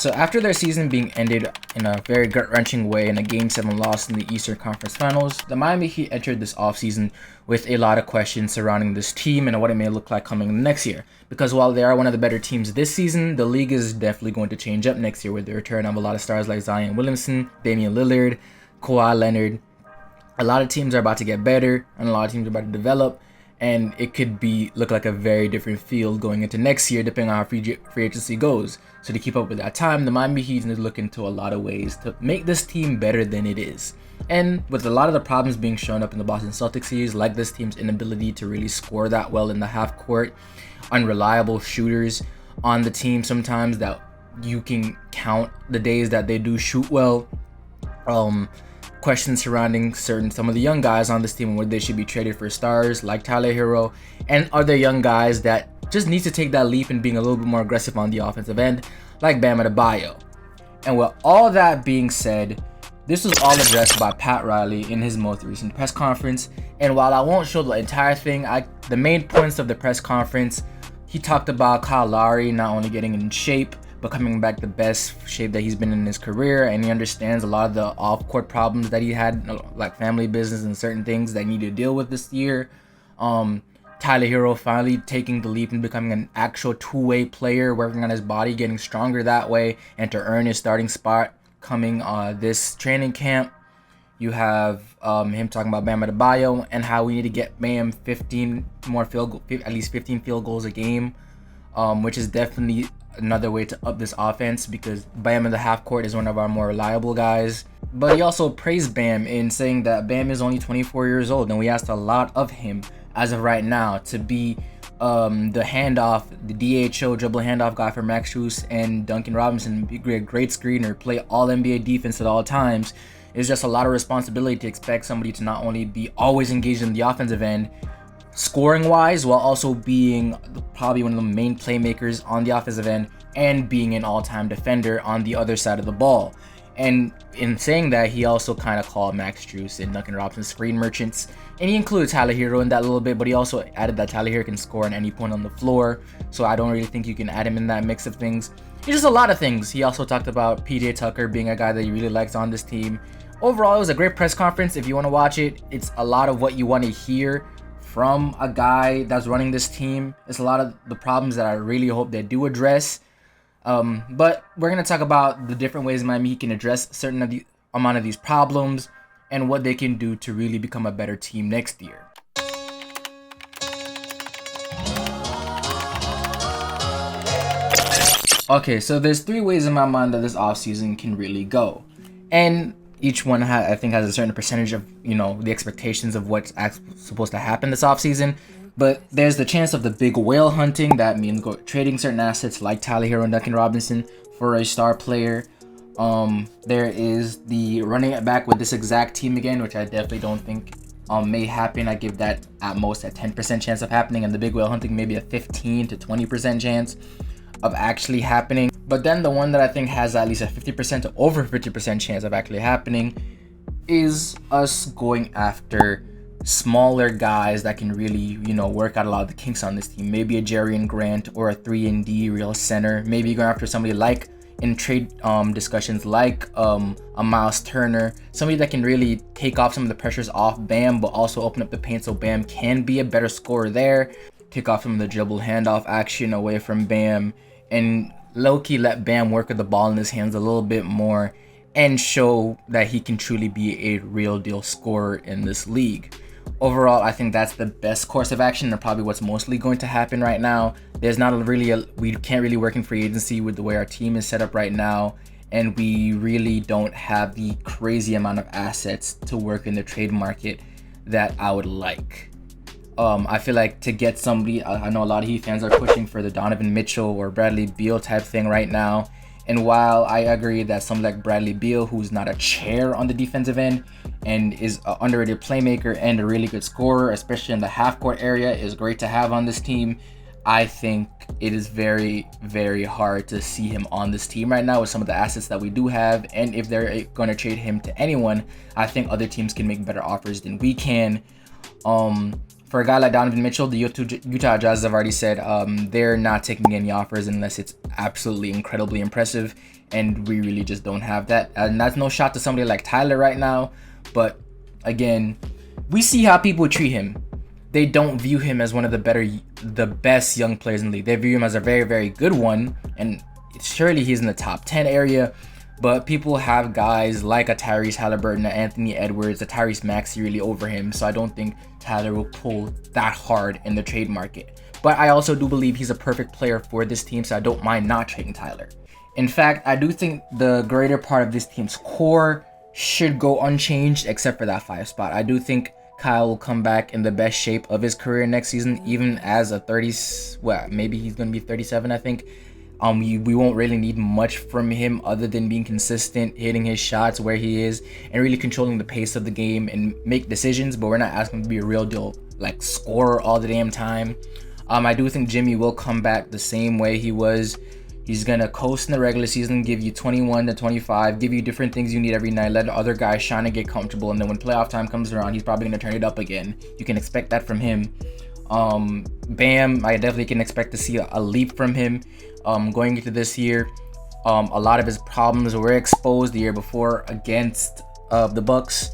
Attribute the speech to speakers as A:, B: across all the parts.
A: So after their season being ended in a very gut-wrenching way in a Game 7 loss in the Eastern Conference Finals, the Miami Heat entered this offseason with a lot of questions surrounding this team and what it may look like coming next year. Because while they are one of the better teams this season, the league is definitely going to change up next year with the return of a lot of stars like Zion Williamson, Damian Lillard, Kawhi Leonard. A lot of teams are about to get better and a lot of teams are about to develop. And it could look like a very different field going into next year, depending on how free agency goes. So to keep up with that time, the Miami Heat need to look into a lot of ways to make this team better than it is. And with a lot of the problems being shown up in the Boston Celtics series, like this team's inability to really score that well in the half court, unreliable shooters on the team sometimes that you can count the days that they do shoot well, questions surrounding some of the young guys on this team and whether they should be traded for stars like Tyler Herro and other young guys that just need to take that leap and being a little bit more aggressive on the offensive end like Bam Adebayo. And with all that being said, this was all addressed by Pat Riley in his most recent press conference. And while I won't show the entire thing, the main points of the press conference, he talked about Kyle Lowry not only getting in shape but coming back the best shape that he's been in his career, and he understands a lot of the off-court problems that he had, like family business and certain things that he needed to deal with this year. Tyler Herro finally taking the leap and becoming an actual two-way player, working on his body, getting stronger that way, and to earn his starting spot coming this training camp. You have him talking about Bam Adebayo and how we need to get Bam 15 more at least 15 field goals a game, which is definitely another way to up this offense because Bam in the half court is one of our more reliable guys. But he also praised Bam in saying that Bam is only 24 years old, and we asked a lot of him as of right now to be the handoff, the DHO dribble handoff guy for Max Strus and Duncan Robinson, be a great screener, play all NBA defense at all times. It's just a lot of responsibility to expect somebody to not only be always engaged in the offensive end, scoring wise, while also being probably one of the main playmakers on the offensive end and being an all-time defender on the other side of the ball. And in saying that, he also kind of called Max Strus and Duncan Robinson screen merchants, and he included Tyler Herro in that a little bit, but he also added that Tyler Herro can score at any point on the floor, so I don't really think you can add him in that mix of things. It's just a lot of things. He also talked about PJ Tucker being a guy that he really likes on this team. Overall, it was a great press conference. If you want to watch it, it's a lot of what you want to hear from a guy that's running this team. It's a lot of the problems that I really hope they do address. But we're going to talk about the different ways Miami Heat can address certain of the amount of these problems and what they can do to really become a better team next year. Okay, so there's 3 ways in my mind that this offseason can really go. And each one I think has a certain percentage of, the expectations of what's supposed to happen this offseason. But there's the chance of the big whale hunting. That means trading certain assets like Tyler Herro and Duncan Robinson for a star player. There is the running it back with this exact team again, which I definitely don't think may happen. I give that at most a 10% chance of happening, and the big whale hunting maybe a 15 to 20% chance of actually happening. But then the one that I think has at least a 50% to over 50% chance of actually happening is us going after smaller guys that can really, work out a lot of the kinks on this team. Maybe a Jerian Grant or a 3-and-D real center. Maybe going after somebody like in trade discussions like a Miles Turner, somebody that can really take off some of the pressures off Bam, but also open up the paint so Bam can be a better scorer there. Take off some of the dribble handoff action away from Bam and low-key let Bam work with the ball in his hands a little bit more and show that he can truly be a real deal scorer in this league. Overall, I think that's the best course of action and probably what's mostly going to happen right now. There's not we can't really work in free agency with the way our team is set up right now, and we really don't have the crazy amount of assets to work in the trade market that I would like. I feel like to get somebody, I know a lot of Heat fans are pushing for the Donovan Mitchell or Bradley Beal type thing right now. And while I agree that somebody like Bradley Beal, who's not a chair on the defensive end and is an underrated playmaker and a really good scorer, especially in the half-court area, is great to have on this team, I think it is very, very hard to see him on this team right now with some of the assets that we do have. And if they're going to trade him to anyone, I think other teams can make better offers than we can. For a guy like Donovan Mitchell, the Utah Jazz have already said they're not taking any offers unless it's absolutely incredibly impressive, and we really just don't have that. And that's no shot to somebody like Tyler right now, but again, we see how people treat him. They don't view him as one of the best young players in the league. They view him as a very, very good one, and surely he's in the top 10 area. But people have guys like a Tyrese Halliburton, a Anthony Edwards, a Tyrese Maxey really over him. So I don't think Tyler will pull that hard in the trade market. But I also do believe he's a perfect player for this team, so I don't mind not trading Tyler. In fact, I do think the greater part of this team's core should go unchanged except for that 5 spot. I do think Kyle will come back in the best shape of his career next season, even as a 30, well, maybe he's going to be 37, I think. We won't really need much from him other than being consistent, hitting his shots where he is, and really controlling the pace of the game and make decisions. But we're not asking him to be a real deal like scorer all the damn time. I do think Jimmy will come back the same way he was. He's gonna coast in the regular season, give you 21 to 25, give you different things you need every night, let the other guys shine and get comfortable, and then when playoff time comes around, he's probably gonna turn it up again. You can expect that from him. Bam, I definitely can expect to see a leap from him going into this year. A lot of his problems were exposed the year before against the Bucks.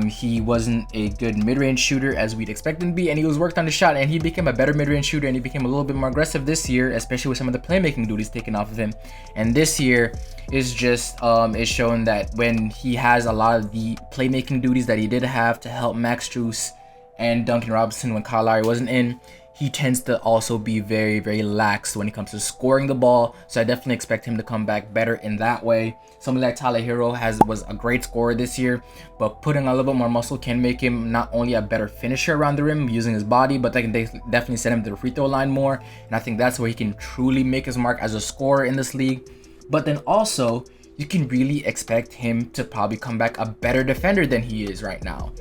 A: He wasn't a good mid-range shooter as we'd expect him to be, and he was worked on the shot, and he became a better mid-range shooter, and he became a little bit more aggressive this year, especially with some of the playmaking duties taken off of him. And this year is just is showing that when he has a lot of the playmaking duties that he did have to help Max Strus and Duncan Robinson when Kyle Lowry wasn't in, he tends to also be very, very lax when it comes to scoring the ball. So I definitely expect him to come back better in that way. Somebody like Tyler Herro was a great scorer this year, but putting a little bit more muscle can make him not only a better finisher around the rim using his body, but they can definitely send him to the free throw line more. And I think that's where he can truly make his mark as a scorer in this league. But then also, you can really expect him to probably come back a better defender than he is right now.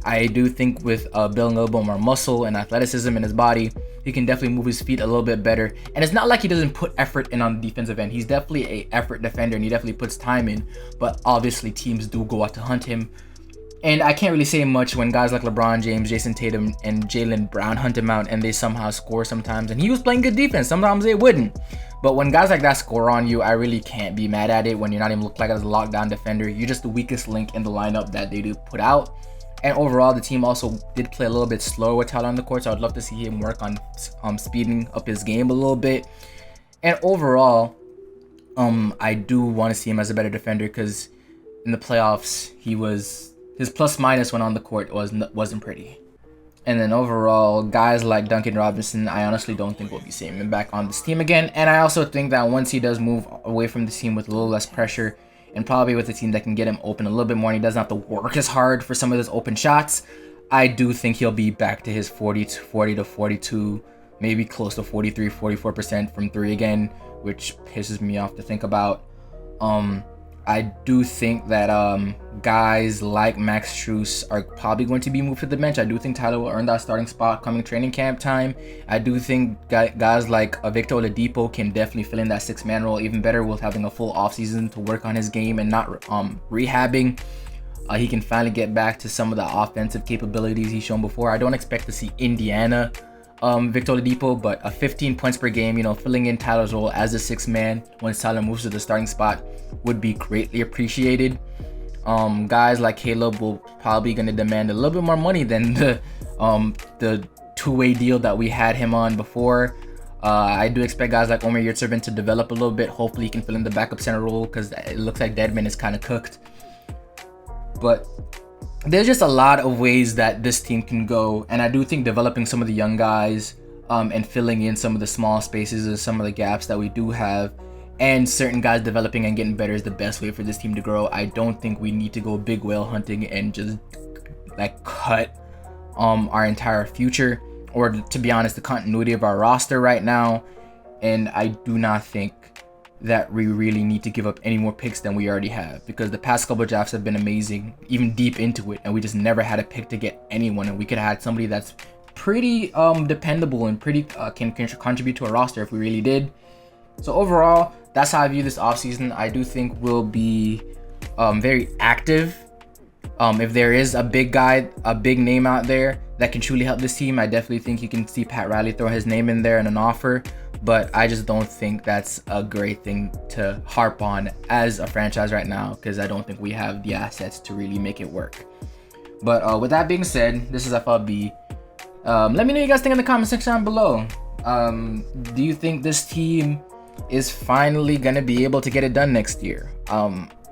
A: I do think with building a little bit more muscle and athleticism in his body, he can definitely move his feet a little bit better. And it's not like he doesn't put effort in on the defensive end. He's definitely a effort defender, and he definitely puts time in. But obviously, teams do go out to hunt him. And I can't really say much when guys like LeBron James, Jason Tatum, and Jaylen Brown hunt him out and they somehow score sometimes. And he was playing good defense. Sometimes they wouldn't. But when guys like that score on you, I really can't be mad at it when you're not even looked like as a lockdown defender. You're just the weakest link in the lineup that they do put out. And overall, the team also did play a little bit slower with Tyler on the court, so I'd love to see him work on speeding up his game a little bit. And overall, I do want to see him as a better defender because in the playoffs, his plus minus when on the court wasn't pretty. And then overall, guys like Duncan Robinson, I honestly don't think we'll be seeing him back on this team again. And I also think that once he does move away from the team with a little less pressure, and probably with a team that can get him open a little bit more, and he doesn't have to work as hard for some of those open shots, I do think he'll be back to his 40 to 42, maybe close to 43, 44% from 3 again, which pisses me off to think about. I do think that guys like Max Strus are probably going to be moved to the bench. I do think Tyler will earn that starting spot coming training camp time. I do think guys like Victor Oladipo can definitely fill in that 6-man role even better with having a full offseason to work on his game and not rehabbing. He can finally get back to some of the offensive capabilities he's shown before. I don't expect to see Indiana Victor Oladipo, but a 15 points per game, filling in Tyler's role as a 6-man once Tyler moves to the starting spot would be greatly appreciated. Guys like Caleb will probably going to demand a little bit more money than the two-way deal that we had him on before. I do expect guys like Omer Yurtseven to develop a little bit. Hopefully he can fill in the backup center role because it looks like Deadman is kind of cooked. But there's just a lot of ways that this team can go, and I do think developing some of the young guys and filling in some of the small spaces and some of the gaps that we do have, and certain guys developing and getting better is the best way for this team to grow. I don't think we need to go big whale hunting and just like cut our entire future, or to be honest, the continuity of our roster right now. And I do not think that we really need to give up any more picks than we already have, because the past couple of drafts have been amazing, even deep into it, and we just never had a pick to get anyone, and we could have had somebody that's pretty dependable and pretty can contribute to a roster if we really did. So overall, that's how I view this offseason. I do think we'll be very active. If there is a big guy, a big name out there that can truly help this team. I definitely think you can see Pat Riley throw his name in there in an offer, but I just don't think that's a great thing to harp on as a franchise right now, because I don't think we have the assets to really make it work. But with that being said, this is FLB. Let me know what you guys think in the comment section down below. Do you think this team is finally gonna be able to get it done next year?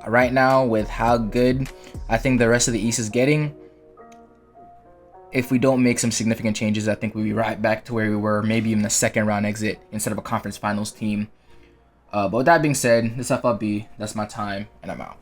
A: Right now, with how good I think the rest of the East is getting, if we don't make some significant changes, I think we'll be right back to where we were, maybe in the second round exit instead of a conference finals team. But with that being said, this is FLB. That's my time, and I'm out.